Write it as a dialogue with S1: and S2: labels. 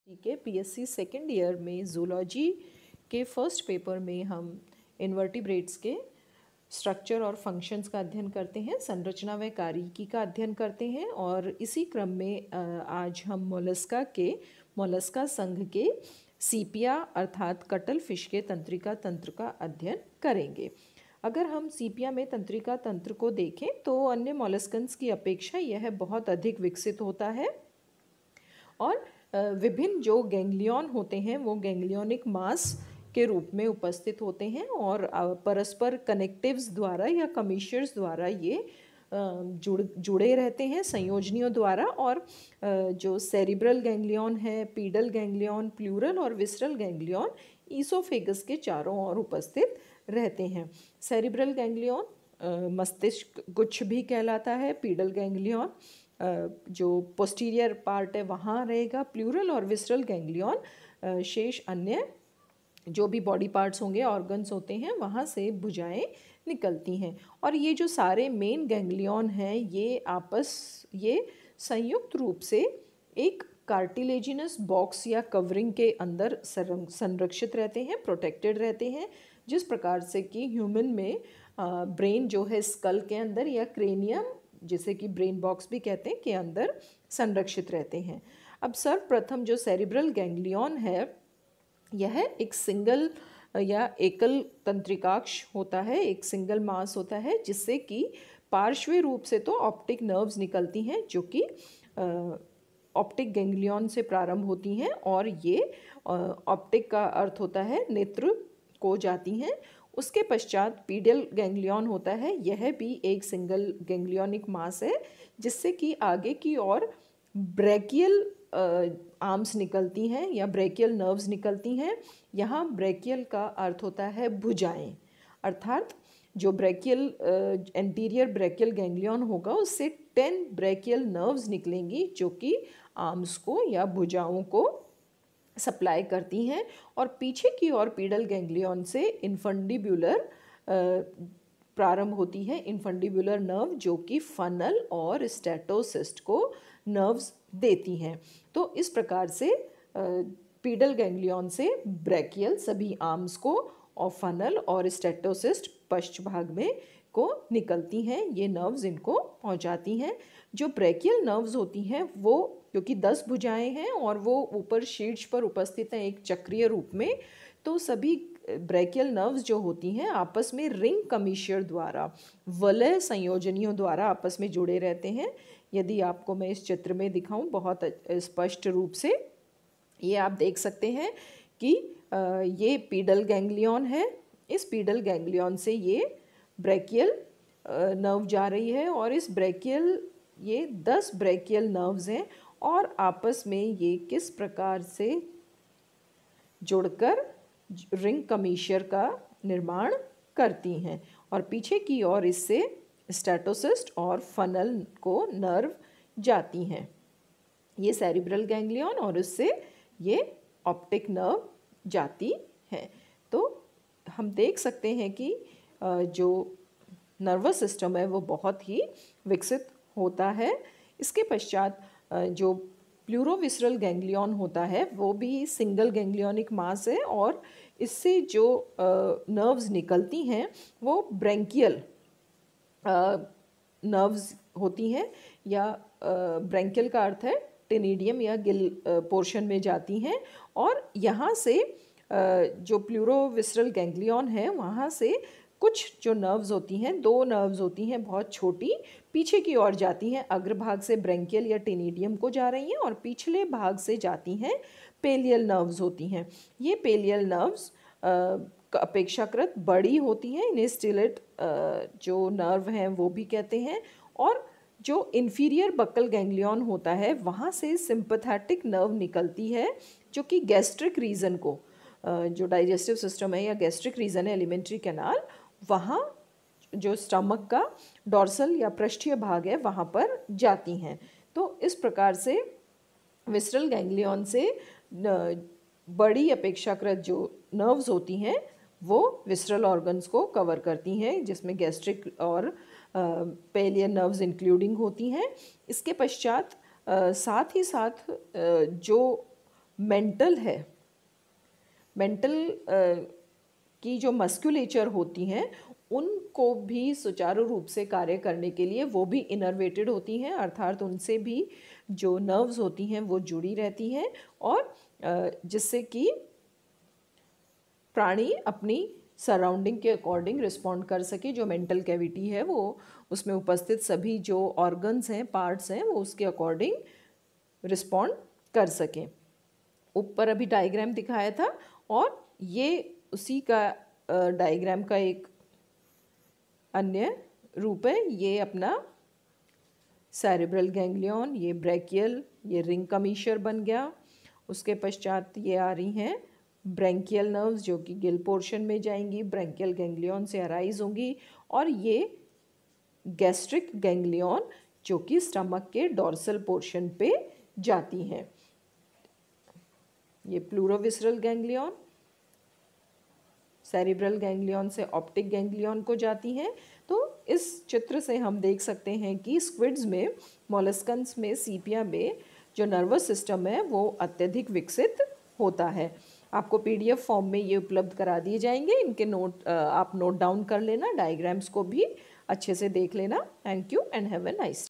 S1: के PSC second year में zoology के फर्स्ट पेपर में हम इन्वर्टिब्रेट्स के स्ट्रक्चर और फंक्शंस का अध्ययन करते हैं, संरचना व कार्यकी का अध्ययन करते हैं। और इसी क्रम में आज हम मोलस्का संघ के सीपिया अर्थात कटल फिश के तंत्रिका तंत्र का अध्ययन करेंगे। अगर हम सीपिया में तंत्रिका तंत्र को देखें तो अन्य मोलस्कन्स की अपेक्षा यह बहुत अधिक विकसित होता है और विभिन्न जो गैंग्लियन होते हैं वो गैंग्लियोनिक मास के रूप में उपस्थित होते हैं और परस्पर कनेक्टिव्स द्वारा या कमीशर्स द्वारा ये जुड़े रहते हैं संयोजनियों द्वारा। और जो सेरिब्रल गैंग्लियन है, पीडल गैंग्लियन, प्लूरल और विसरल गैंग्लियन ईसोफेगस के चारों ओर उपस्थित रहते हैं। सेरिब्रल गैंग्लियन मस्तिष्क गुच्छ भी कहलाता है। पीडल गैंग्लियन जो पोस्टीरियर पार्ट है वहाँ रहेगा। प्लूरल और विसरल गैंग्लियन शेष अन्य जो भी बॉडी पार्ट्स होंगे, ऑर्गन्स होते हैं, वहाँ से भुजाएं निकलती हैं। और ये जो सारे मेन गैंग्लियन हैं ये संयुक्त रूप से एक कार्टिलेजिनस बॉक्स या कवरिंग के अंदर संरक्षित रहते हैं, प्रोटेक्टेड रहते हैं। जिस प्रकार से कि ह्यूमन में ब्रेन जो है स्कल के अंदर या क्रेनियम, जिसे कि ब्रेन बॉक्स भी कहते हैं, के अंदर संरक्षित रहते हैं। अब सर्वप्रथम जो सेरिब्रल गैंग्लियन है यह एक सिंगल या एकल तंत्रिकाक्ष होता है, एक सिंगल मास होता है, जिससे कि पार्श्वीय रूप से तो ऑप्टिक नर्व्स निकलती हैं जो कि ऑप्टिक गैंग्लियन से प्रारंभ होती हैं और ये ऑप्टिक का अर्थ होता है नेत्र को जाती हैं। उसके पश्चात पीडल गैंग्लियन होता है, यह भी एक सिंगल गैंग्लियोनिक मास है जिससे कि आगे की ओर ब्रैकियल आर्म्स निकलती हैं या ब्रैकियल नर्व्स निकलती हैं। यहाँ ब्रैकियल का अर्थ होता है भुजाएं, अर्थात जो ब्रैकियल एंटीरियर ब्रैकियल गैंग्लियन होगा उससे 10 ब्रैकियल नर्व्स निकलेंगी जो कि आर्म्स को या भुजाओं को सप्लाई करती हैं। और पीछे की ओर पीडल गैंग्लियन से इन्फंडिब्युलर प्रारंभ होती है, इन्फंडिब्युलर नर्व जो कि फनल और स्टेटोसिस्ट को नर्व्स देती हैं। तो इस प्रकार से पीडल गैंग्लियन से ब्रैकियल सभी आर्म्स को और फनल और स्टेटोसिस्ट पश्च भाग में को निकलती हैं, ये नर्व्स इनको पहुंचाती हैं। जो ब्रैकियल नर्व्स होती हैं वो क्योंकि 10 भुजाएं हैं और वो ऊपर शीर्ष पर उपस्थित हैं एक चक्रीय रूप में, तो सभी ब्रैकियल नर्व्स जो होती हैं आपस में रिंग कमीशर द्वारा वलय संयोजनियों द्वारा आपस में जुड़े रहते हैं। यदि आपको मैं इस चित्र में दिखाऊं बहुत स्पष्ट रूप से, ये आप देख सकते हैं कि ये पीडल गैंग्लियन है। इस पीडल गैंग्लियन से ये ब्रैकियल नर्व जा रही है और इस ये 10 ब्रैकियल नर्व्स हैं और आपस में ये किस प्रकार से जुड़कर रिंग कमीशर का निर्माण करती हैं और पीछे की ओर इससे स्टेटोसिस्ट और फनल को नर्व जाती हैं। ये सेरिब्रल गैंग्लियन और उससे ये ऑप्टिक नर्व जाती हैं। तो हम देख सकते हैं कि जो नर्वस सिस्टम है वो बहुत ही विकसित होता है। इसके पश्चात जो प्लूरोविसरल गैंग्लियन होता है वो भी सिंगल गैंग्लियोनिक मास है और इससे जो नर्व्स निकलती हैं वो ब्रैंकियल नर्व्स होती हैं या ब्रैंकियल का अर्थ है टेनिडियम या गिल पोर्शन में जाती हैं। और यहाँ से जो प्लूरोविसरल गैंग्लियन है वहाँ से कुछ जो नर्व्स होती हैं, 2 नर्व्स होती हैं बहुत छोटी, पीछे की ओर जाती हैं, अग्रभाग से ब्रैंकियल या टेनिडियम को जा रही हैं और पिछले भाग से जाती हैं पेलियल नर्व्स होती हैं। ये पेलियल नर्व्स अपेक्षाकृत बड़ी होती हैं, इन्हें स्टिलेट जो नर्व हैं वो भी कहते हैं। और जो इन्फीरियर बक्कल गैंग्लियन होता है वहाँ से सिंपैथेटिक नर्व निकलती है जो कि गैस्ट्रिक रीजन को, जो डाइजेस्टिव सिस्टम है या गैस्ट्रिक रीजन है, एलिमेंट्री कैनाल, वहाँ जो स्टमक का डॉर्सल या पृष्ठीय भाग है वहाँ पर जाती हैं। तो इस प्रकार से विसरल गैंग्लियन से बड़ी अपेक्षाकृत जो नर्व्स होती हैं वो विसरल ऑर्गन्स को कवर करती हैं जिसमें गैस्ट्रिक और पेलियर नर्व्स इंक्लूडिंग होती हैं। इसके पश्चात साथ ही साथ जो मेंटल है, मेंटल की जो मस्कुलेचर होती हैं उनको भी सुचारू रूप से कार्य करने के लिए वो भी इनर्वेटेड होती हैं, अर्थात उनसे भी जो नर्व्स होती हैं वो जुड़ी रहती हैं, और जिससे कि प्राणी अपनी सराउंडिंग के अकॉर्डिंग रिस्पॉन्ड कर सके। जो मेंटल कैविटी है वो उसमें उपस्थित सभी जो ऑर्गन्स हैं, पार्ट्स हैं, वो उसके अकॉर्डिंग रिस्पॉन्ड कर सकें। ऊपर अभी डायग्राम दिखाया था और ये उसी का डायग्राम का एक अन्य रूप है। ये अपना सेरेब्रल गैंग्लियन, ये ब्रैकियल, ये रिंग कमीशर बन गया। उसके पश्चात ये आ रही हैं ब्रैंकियल नर्व्स जो कि गिल पोर्शन में जाएंगी, ब्रैंकियल गैंग्लियन से अराइज होंगी, और ये गैस्ट्रिक गैंग्लियन जो कि स्टमक के डॉर्सल पोर्शन पे जाती हैं। ये प्लूरोविसरल गैंग्लियन सेरिब्रल गैंग्लियन से ऑप्टिक गैंग्लियन को जाती हैं। तो इस चित्र से हम देख सकते हैं कि स्क्विड्स में, मोलस्कन्स में, सीपिया में जो नर्वस सिस्टम है वो अत्यधिक विकसित होता है। आपको पीडीएफ फॉर्म में ये उपलब्ध करा दिए जाएंगे, इनके नोट आप नोट डाउन कर लेना, डायग्राम्स को भी अच्छे से देख लेना। Thank you and have a nice